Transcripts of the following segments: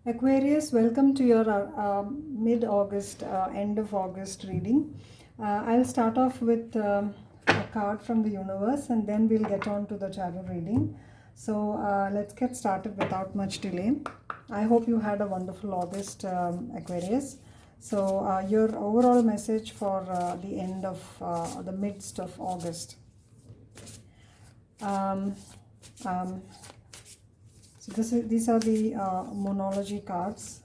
Aquarius, welcome to your mid-August, end of August reading. I'll start off with a card from the universe and then we'll get on to the tarot reading. So let's get started without much delay. I hope you had a wonderful August, Aquarius. So your overall message for the end of the midst of August. Um, um, these are the Moonology cards.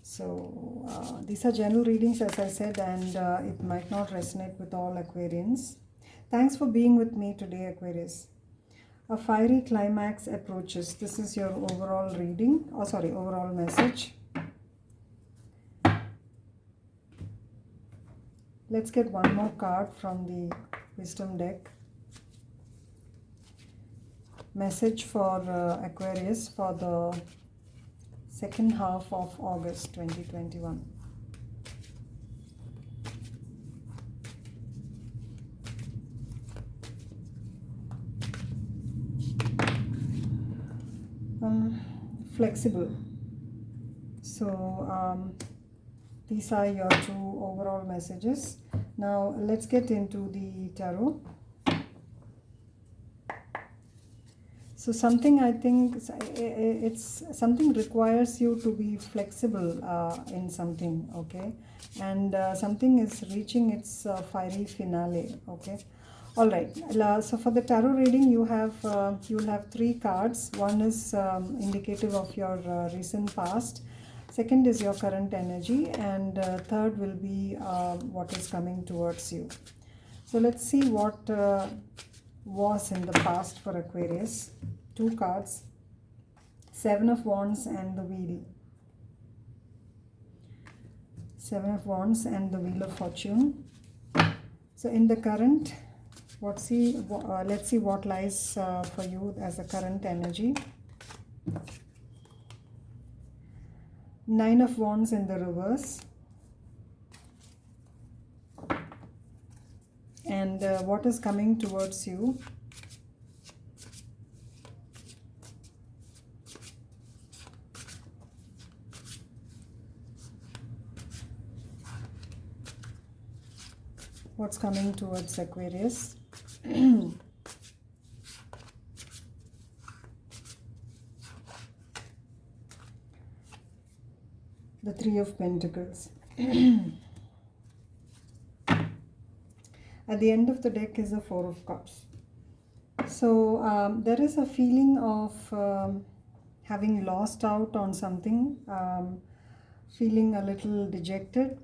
So these are general readings, as I said, and it might not resonate with all Aquarians. Thanks for being with me today, Aquarius. A fiery climax approaches. This is your overall reading, overall message. Let's get one more card from the Wisdom deck. Message for Aquarius for the second half of August 2021. Flexible. So these are your two overall messages. Now let's get into the tarot. So something, I think it's something requires you to be flexible in something, okay, and something is reaching its fiery finale, okay. All right, so for the tarot reading you'll have three cards. One is indicative of your recent past, second is your current energy, and third will be what is coming towards you. So let's see what was in the past for Aquarius. Two cards, Seven of Wands and the Wheel. Seven of Wands and the Wheel of Fortune. So in the current, let's see what lies for you as a current energy. Nine of Wands in the reverse. And what is coming towards you. What's coming towards Aquarius. The Three of Pentacles. At the end of the deck is the Four of Cups. So there is a feeling of having lost out on something, feeling a little dejected.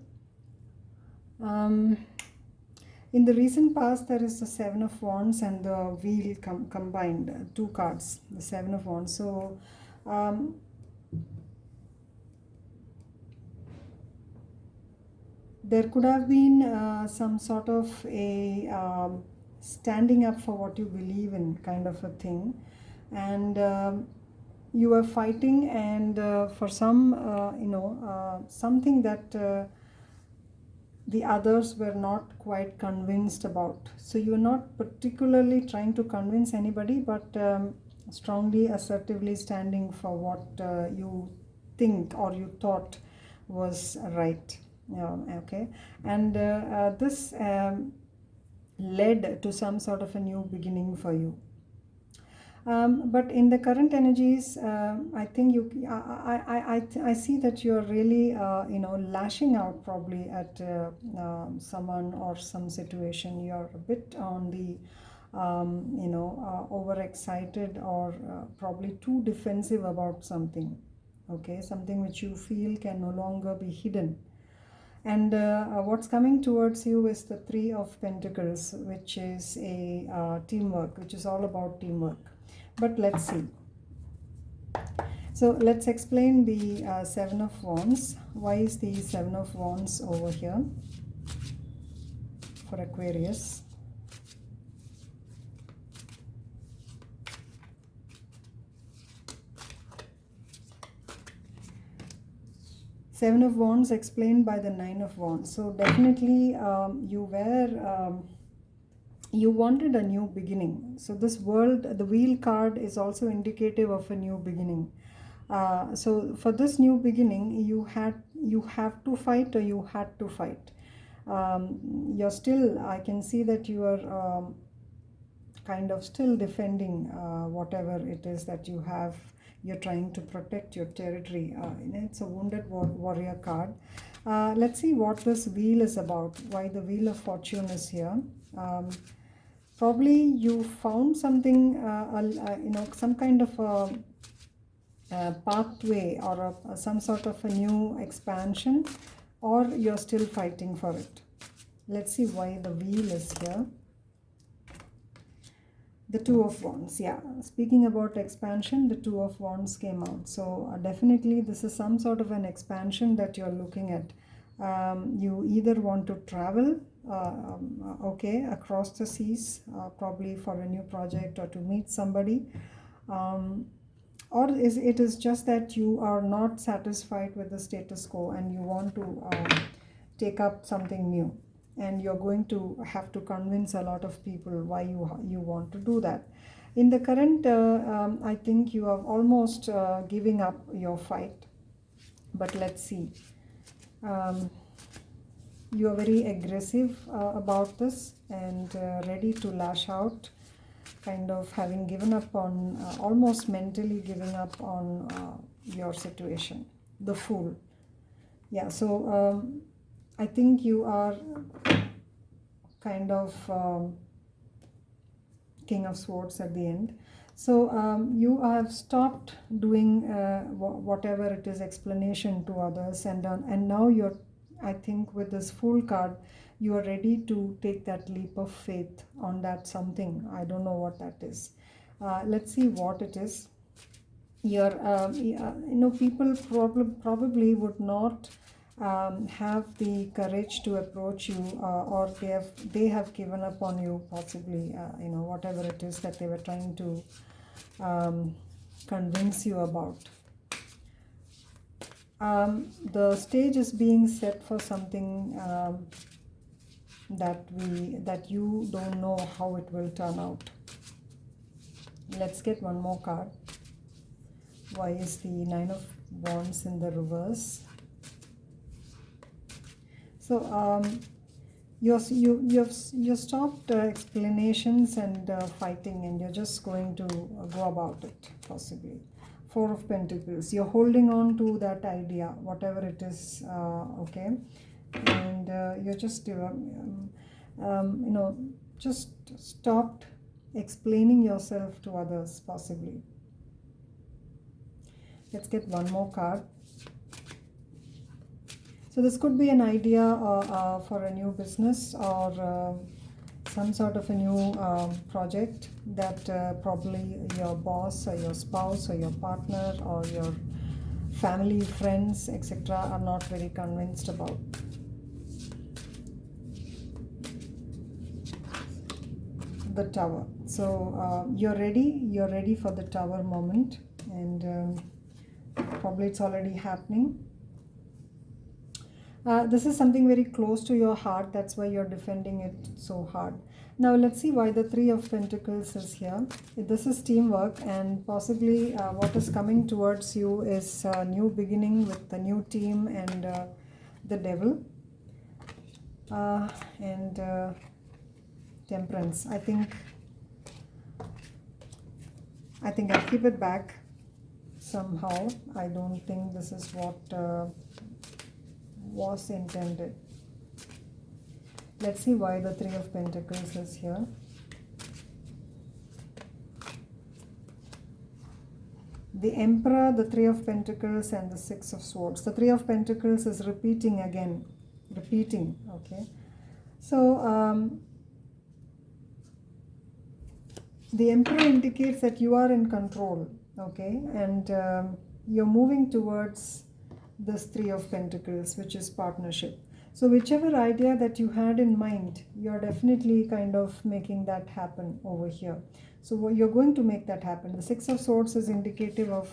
In the recent past, there is the Seven of Wands and the Wheel combined, two cards, the Seven of Wands. So there could have been some sort of a standing up for what you believe in kind of a thing, and you were fighting, and for some something that the others were not quite convinced about. So you're not particularly trying to convince anybody, but strongly assertively standing for what you think or you thought was right. Okay, and this led to some sort of a new beginning for you. But in the current energies, I think I see that you're really lashing out probably at someone or some situation. You're a bit on the overexcited or probably too defensive about something. Okay, something which you feel can no longer be hidden. And what's coming towards you is the Three of Pentacles, which is a teamwork, which is all about teamwork. But let's see. So let's explain the Seven of Wands. Why is the Seven of Wands over here for Aquarius? Seven of Wands explained by the Nine of Wands. So definitely you wanted a new beginning. So this world, the Wheel card is also indicative of a new beginning. So for this new beginning, you have to fight, or you had to fight. You're still, I can see that you are kind of still defending whatever it is that you have. You're trying to protect your territory. It's a wounded warrior card. Let's see what this wheel is about, why the wheel of fortune is here. Probably you found something, some kind of a pathway, or some sort of a new expansion, or you're still fighting for it. Let's see why the wheel is here. The Two of Wands, yeah. Speaking about expansion, the Two of Wands came out. So definitely this is some sort of an expansion that you're looking at. You either want to travel, across the seas, probably for a new project or to meet somebody. Or it is just that you are not satisfied with the status quo and you want to take up something new, and you're going to have to convince a lot of people why you want to do that. In the current, I think you are almost giving up your fight, but let's see. You are very aggressive about this, and ready to lash out, kind of having given up on, almost mentally giving up on your situation. The Fool. Yeah, so I think you are kind of King of Swords at the end. So you have stopped doing whatever it is explanation to others, and now you're, I think with this Fool card, you are ready to take that leap of faith on that something. I don't know what that is. Let's see what it is. People probably would not have the courage to approach you, or they have given up on you, possibly, whatever it is that they were trying to convince you about. The stage is being set for something that you don't know how it will turn out. Let's get one more card. Why is the Nine of Wands in the reverse? So you've stopped explanations and fighting, and you're just going to go about it, possibly. Four of Pentacles. You're holding on to that idea, whatever it is, okay, and you're just just stopped explaining yourself to others, possibly. Let's get one more card. So this could be an idea for a new business, or some sort of a new project that probably your boss or your spouse or your partner or your family, friends, etc. are not very convinced about. The Tower. So you're ready for the Tower moment, and probably it's already happening. This is something very close to your heart. That's why you're defending it so hard. Now let's see why the Three of Pentacles is here. This is teamwork, and possibly what is coming towards you is a new beginning with the new team and the Devil and Temperance. I think I'll keep it back somehow. I don't think this is what was intended. Let's see why the Three of Pentacles is here. The Emperor, the Three of Pentacles, and the Six of Swords. The Three of Pentacles is repeating again. Okay. So the Emperor indicates that you are in control, okay, and you're moving towards this Three of Pentacles, which is partnership. So whichever idea that you had in mind, you're definitely kind of making that happen over here. So you're going to make that happen. The Six of Swords is indicative of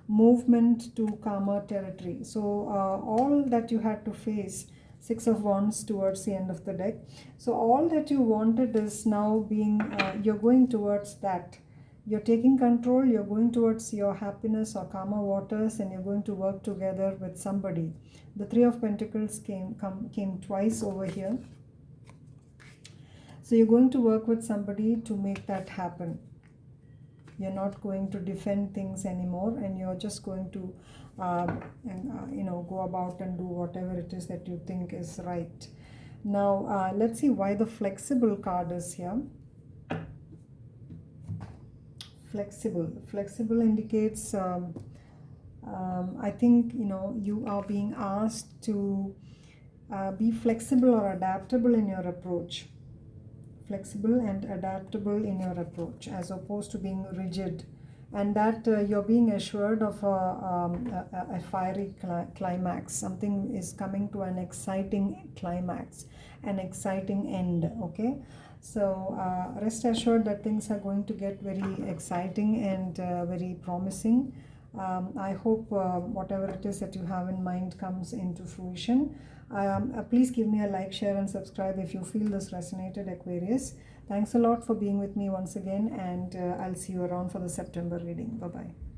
movement to calmer territory. So all that you had to face, Six of Wands towards the end of the deck. So all that you wanted is now being, you're going towards that. You're taking control, you're going towards your happiness or karma waters, and you're going to work together with somebody. The Three of Pentacles came twice over here. So you're going to work with somebody to make that happen. You're not going to defend things anymore, and you're just going to go about and do whatever it is that you think is right. Now let's see why the flexible card is here. Flexible indicates I think you are being asked to be flexible or adaptable in your approach. Flexible and adaptable in your approach, as opposed to being rigid, and that you're being assured of a fiery climax. Something is coming to an exciting climax, an exciting end. Okay, so rest assured that things are going to get very exciting and very promising. I hope whatever it is that you have in mind comes into fruition. Please give me a like, share, and subscribe if you feel this resonated, Aquarius. Thanks a lot for being with me once again, and I'll see you around for the September reading. Bye-bye.